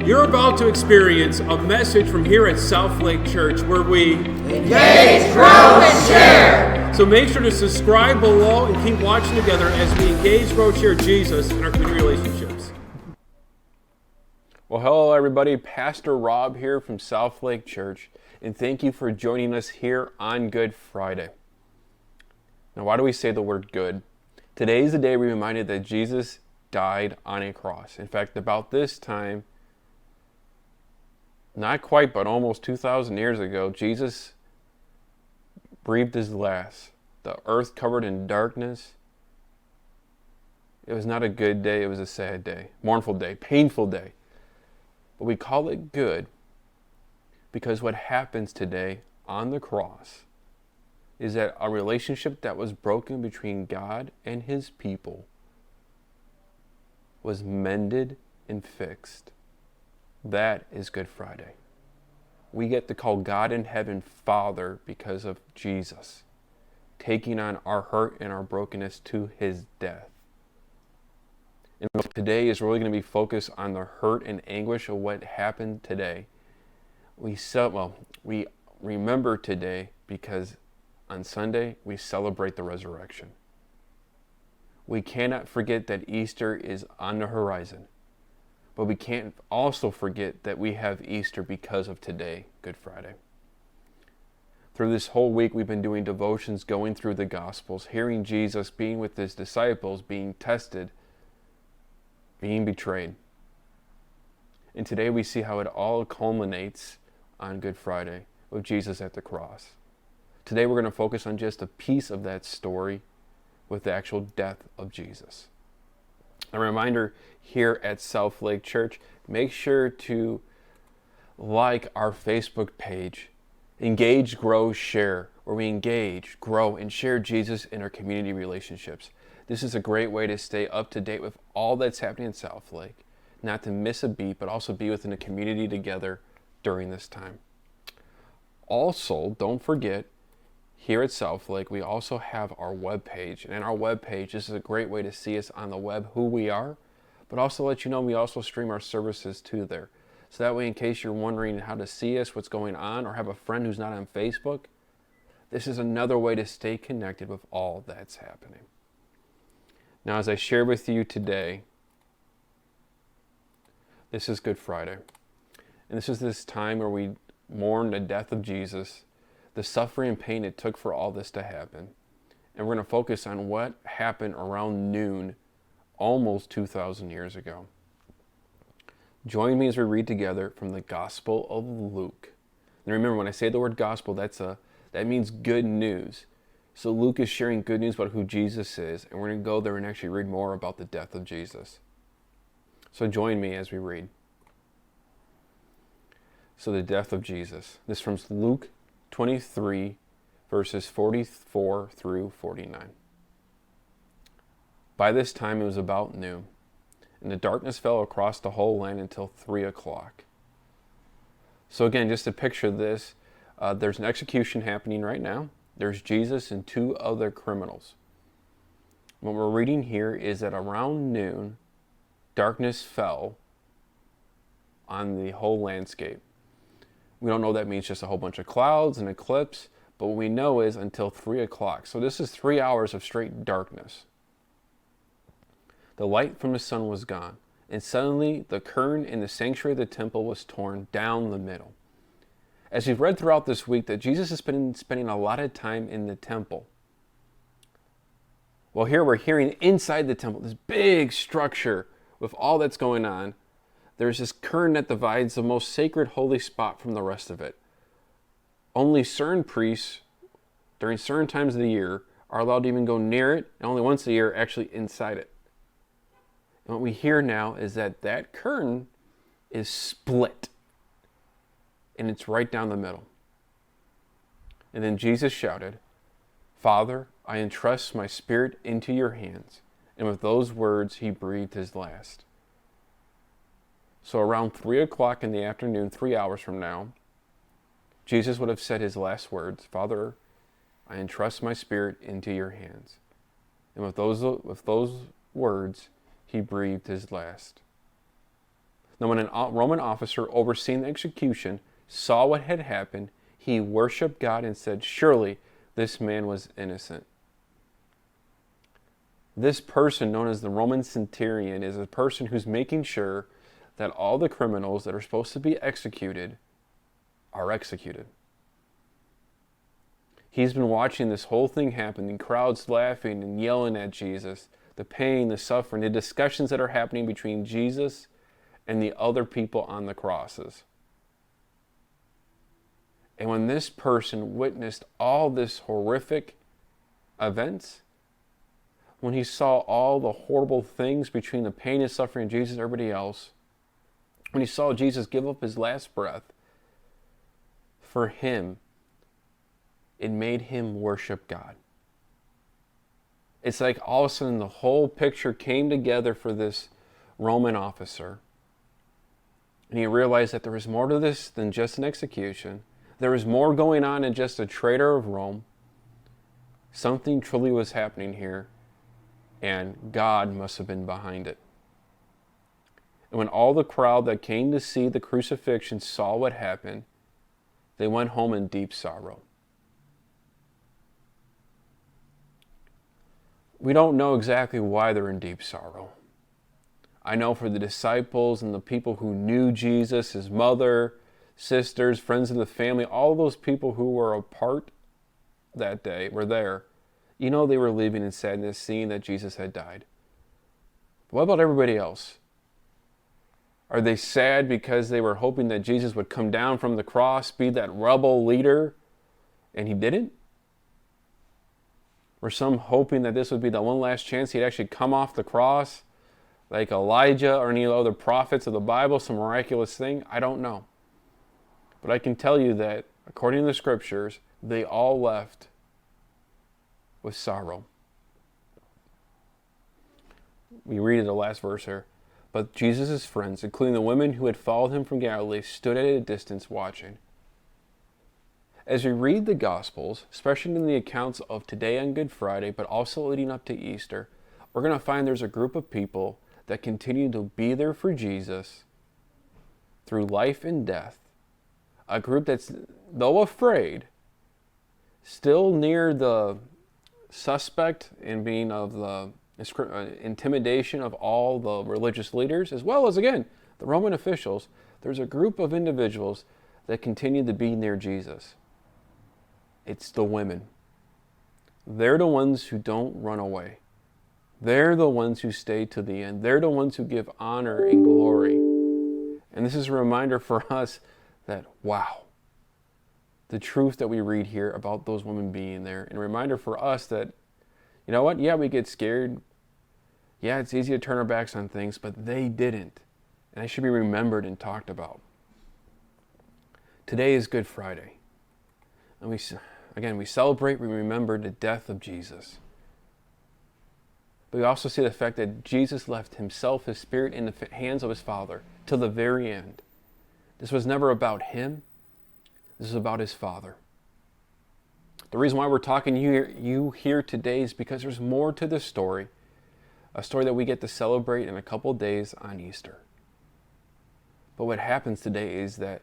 You're about to experience a message from here at South Lake Church where we engage, grow, and share. So make sure to subscribe below and keep watching together as we engage, grow, share Jesus in our community relationships. Well, hello everybody. Pastor Rob here from South Lake Church, and thank you for joining us here on Good Friday. Now, why do we say the word good? Today is the day we're reminded that Jesus died on a cross. In fact, about this time, not quite, but almost 2,000 years ago, Jesus breathed his last. The earth covered in darkness. It was not a good day, it was a sad day, mournful day, painful day. But we call it good because what happens today on the cross is that a relationship that was broken between God and his people was mended and fixed. That is Good Friday. We get to call God in heaven Father because of Jesus, taking on our hurt and our brokenness to his death. And today is really going to be focused on the hurt and anguish of what happened today. We remember today because on Sunday we celebrate the resurrection. We cannot forget that Easter is on the horizon. But we can't also forget that we have Easter because of today, Good Friday. Through this whole week, we've been doing devotions, going through the Gospels, hearing Jesus, being with his disciples, being tested, being betrayed. And today we see how it all culminates on Good Friday with Jesus at the cross. Today we're going to focus on just a piece of that story with the actual death of Jesus. A reminder here at South Lake Church, make sure to like our Facebook page, Engage, Grow, Share, where we engage, grow, and share Jesus in our community relationships. This is a great way to stay up to date with all that's happening in South Lake, not to miss a beat, but also be within a community together during this time. Also, don't forget, here at South Lake, we also have our webpage. And in our webpage, this is a great way to see us on the web, who we are, but also let you know we also stream our services to there. So that way, in case you're wondering how to see us, what's going on, or have a friend who's not on Facebook, this is another way to stay connected with all that's happening. Now, as I share with you today, this is Good Friday. And this is this time where we mourn the death of Jesus, the suffering and pain it took for all this to happen. And we're going to focus on what happened around noon, almost 2,000 years ago. Join me as we read together from the Gospel of Luke. And remember, when I say the word gospel, that means good news. So Luke is sharing good news about who Jesus is, and we're going to go there and actually read more about the death of Jesus. So join me as we read. So the death of Jesus. This is from Luke 23, verses 44 through 49. By this time it was about noon, and the darkness fell across the whole land until 3 o'clock. So again, just to picture this, there's an execution happening right now. There's Jesus and two other criminals. What we're reading here is that around noon, darkness fell on the whole landscape. We don't know that means just a whole bunch of clouds and eclipse, but what we know is until 3 o'clock. So this is 3 hours of straight darkness. The light from the sun was gone, and suddenly the curtain in the sanctuary of the temple was torn down the middle. As we've read throughout this week that Jesus has been spending a lot of time in the temple. Well, here we're hearing inside the temple, this big structure with all that's going on. There's this curtain that divides the most sacred holy spot from the rest of it. Only certain priests, during certain times of the year, are allowed to even go near it, and only once a year actually inside it. And what we hear now is that that curtain is split, and it's right down the middle. And then Jesus shouted, "Father, I entrust my spirit into your hands." And with those words, he breathed his last. So around 3 o'clock in the afternoon, 3 hours from now, Jesus would have said his last words, "Father, I entrust my spirit into your hands." And with those words, he breathed his last. Now when a Roman officer overseeing the execution saw what had happened, he worshiped God and said, "Surely this man was innocent." This person, known as the Roman centurion, is a person who's making sure that all the criminals that are supposed to be executed are executed. He's been watching this whole thing happen, the crowds laughing and yelling at Jesus, the pain, the suffering, the discussions that are happening between Jesus and the other people on the crosses. And when this person witnessed all this horrific events, when he saw all the horrible things between the pain and suffering of Jesus and everybody else, when he saw Jesus give up his last breath, for him, it made him worship God. It's like all of a sudden the whole picture came together for this Roman officer. And he realized that there was more to this than just an execution. There was more going on than just a traitor of Rome. Something truly was happening here, and God must have been behind it. And when all the crowd that came to see the crucifixion saw what happened, they went home in deep sorrow. We don't know exactly why they're in deep sorrow. I know for the disciples and the people who knew Jesus, his mother, sisters, friends of the family, all those people who were a part that day were there. You know they were leaving in sadness, seeing that Jesus had died. But what about everybody else? Are they sad because they were hoping that Jesus would come down from the cross, be that rebel leader, and he didn't? Were some hoping that this would be the one last chance he'd actually come off the cross, like Elijah or any other prophets of the Bible, some miraculous thing? I don't know. But I can tell you that, according to the scriptures, they all left with sorrow. We read in the last verse here. But Jesus' friends, including the women who had followed him from Galilee, stood at a distance watching. As we read the Gospels, especially in the accounts of today on Good Friday, but also leading up to Easter, we're going to find there's a group of people that continue to be there for Jesus through life and death. A group that's, though afraid, still near the suspect in being of the intimidation of all the religious leaders, as well as, again, the Roman officials. There's a group of individuals that continue to be near Jesus. It's the women. They're the ones who don't run away. They're the ones who stay to the end. They're the ones who give honor and glory. And this is a reminder for us that, wow, the truth that we read here about those women being there. And a reminder for us that, you know what? Yeah, we get scared. Yeah, it's easy to turn our backs on things, but they didn't. And they should be remembered and talked about. Today is Good Friday. And we celebrate, we remember the death of Jesus. But we also see the fact that Jesus left himself, his spirit, in the hands of his Father till the very end. This was never about him. This is about his Father. The reason why we're talking to you here today is because there's more to this story. A story that we get to celebrate in a couple days on Easter. But what happens today is that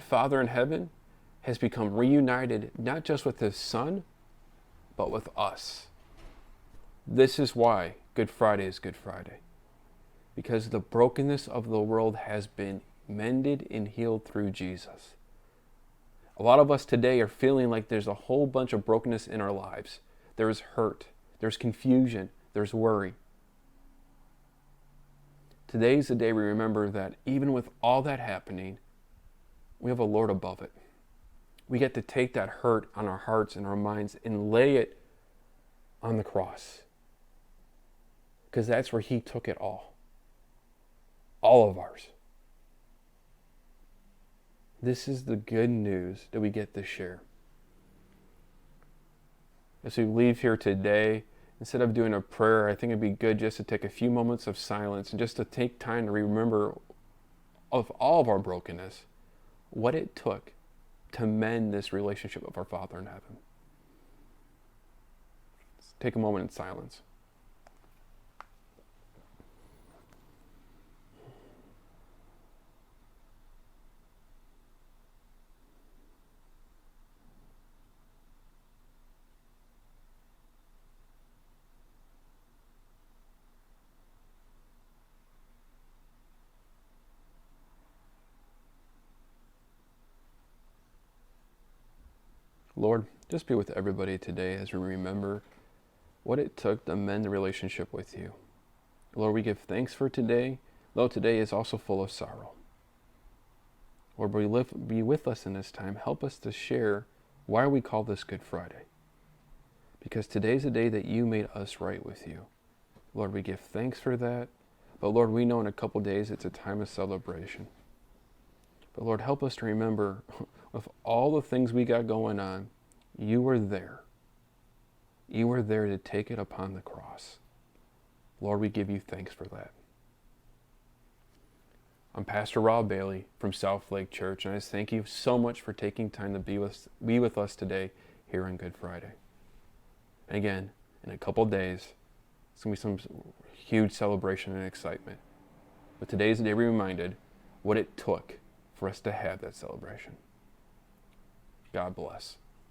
Father in heaven has become reunited not just with his Son, but with us. This is why Good Friday is Good Friday. Because the brokenness of the world has been mended and healed through Jesus. A lot of us today are feeling like there's a whole bunch of brokenness in our lives. There's hurt, there's confusion, there's worry. Today's the day we remember that even with all that happening, we have a Lord above it. We get to take that hurt on our hearts and our minds and lay it on the cross. Because that's where he took it all. All of ours. This is the good news that we get to share. As we leave here today, instead of doing a prayer, I think it'd be good just to take a few moments of silence and just to take time to remember of all of our brokenness, what it took to mend this relationship with our Father in heaven. Let's take a moment in silence. Lord, just be with everybody today as we remember what it took to mend the relationship with you. Lord, we give thanks for today, though today is also full of sorrow. Lord, be with us in this time. Help us to share why we call this Good Friday. Because today's the day that you made us right with you. Lord, we give thanks for that. But Lord, we know in a couple days it's a time of celebration. But Lord, help us to remember, with all the things we got going on, you were there. You were there to take it upon the cross. Lord, we give you thanks for that. I'm Pastor Rob Bailey from South Lake Church, and I just thank you so much for taking time to be with us today here on Good Friday. And again, in a couple days, it's going to be some huge celebration and excitement. But today's the day we're reminded what it took for us to have that celebration. God bless.